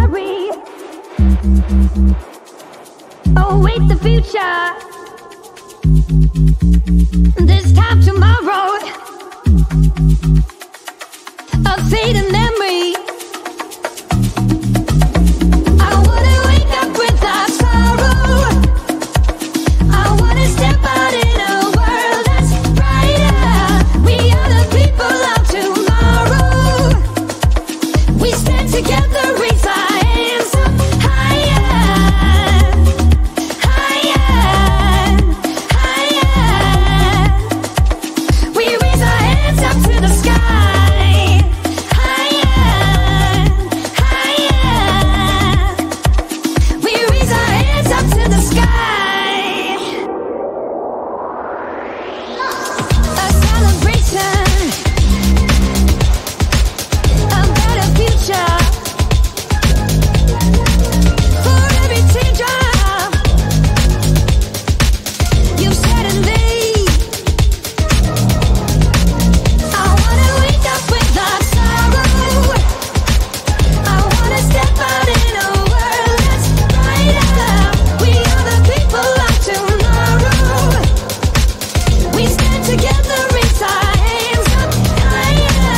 worry. Await the future. This time tomorrow, a fading memory. I wanna wake up without sorrow. I wanna step out in a world that's brighter. We are the people of tomorrow. We stand together, raise our hands up higher, higher, higher. We raise our hands up to the sky, higher, higher. We raise our hands up to the sky. A celebration, a better future. For every teardrop you've shed in me, I wanna wake up without sorrow. I wanna step out in a world that's brighter. We are the people of tomorrow. We stand together, raise our hands up higher.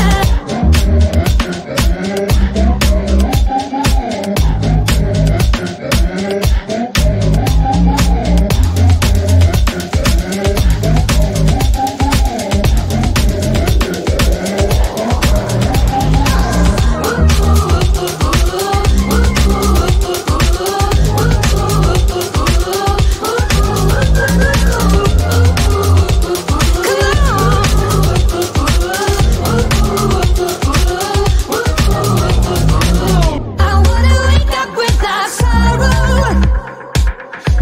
I wanna wake up without sorrow.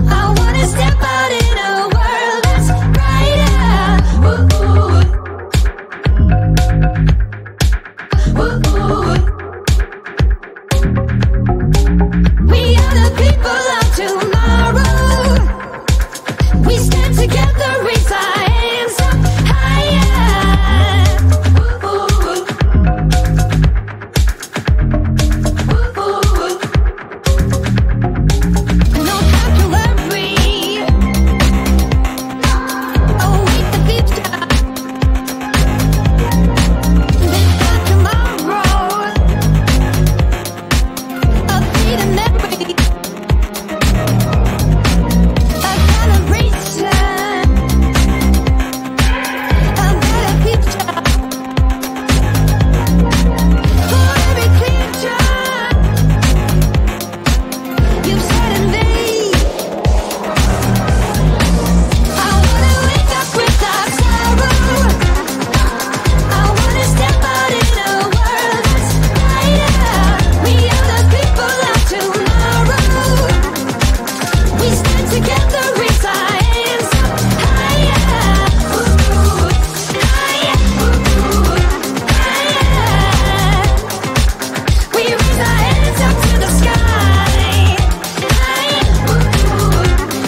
I wanna step out in a world that's brighter. We are the people of tomorrow. We stand together, raise our hands up higher. No time to worry. Await the future. This time tomorrow, a fading memory. A celebration, a better future. For every teardrop you've shed in me, I wanna wake up without sorrow. I wanna step out in a world that's brighter. We are the people of tomorrow. We stand together, raise our hands up higher, higher, higher. We raise our hands up to the sky, higher,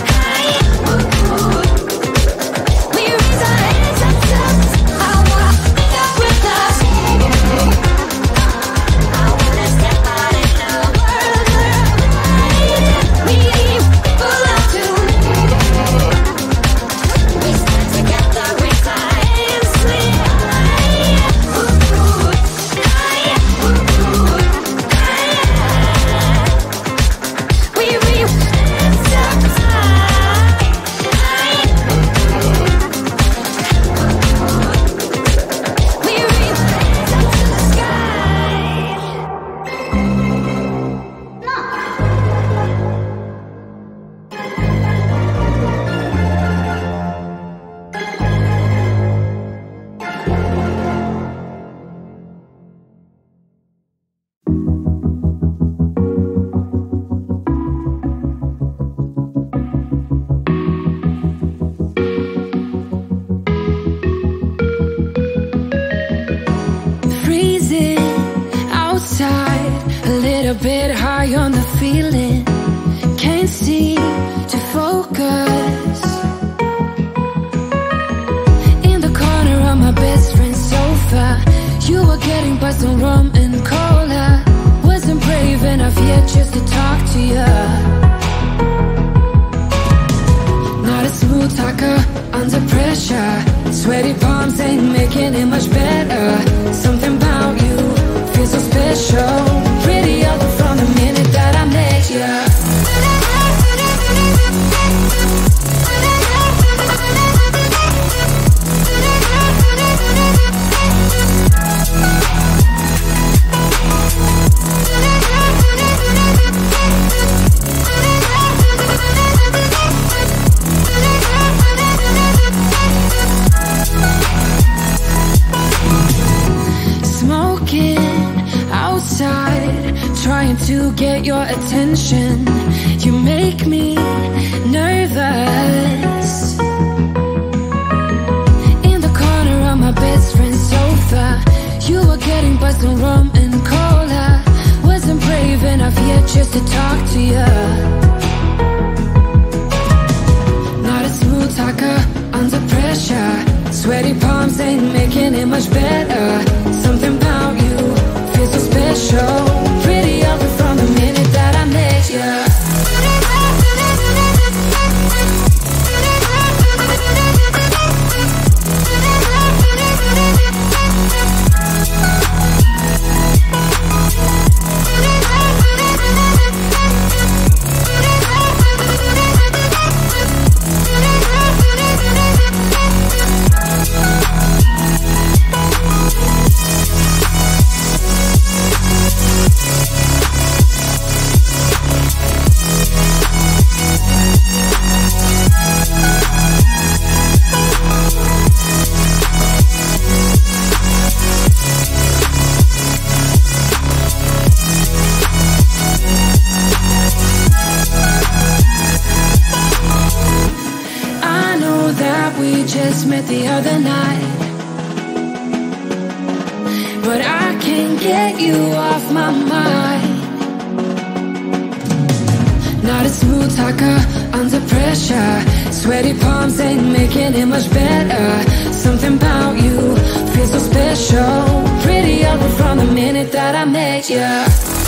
higher. We raise our hands up to I wanna wake up without sorrow. I wanna step out in a world that's brighter. We people of tomorrow. We stand together, raise our hands higher, higher, higher. We raise hands up high, higher. We raise hands up to the sky. Freezing outside, a little bit high on the feeling. Can't seem to focus. In the corner of my best friend's sofa, you were getting by some rum and cola. Wasn't brave brave enough yet just to talk to ya. Not a smooth talker under pressure. Sweaty palms ain't making it much better. Something about you feels so special. Pretty other from the minute that I met ya. Trying to get your attention. You make me nervous. In the corner of my best friend's sofa, you were getting buzzed on rum and cola. Wasn't brave enough yet just to talk to ya. Not a smooth talker under pressure. Sweaty palms ain't making it much better. Something about you feels so special. Pretty other from the minute that I met ya. We just met the other night, but I can't get you off my mind. Not a smooth talker under pressure. Sweaty palms ain't making it much better. Something about you feels so special. Pretty other from the minute that I met ya.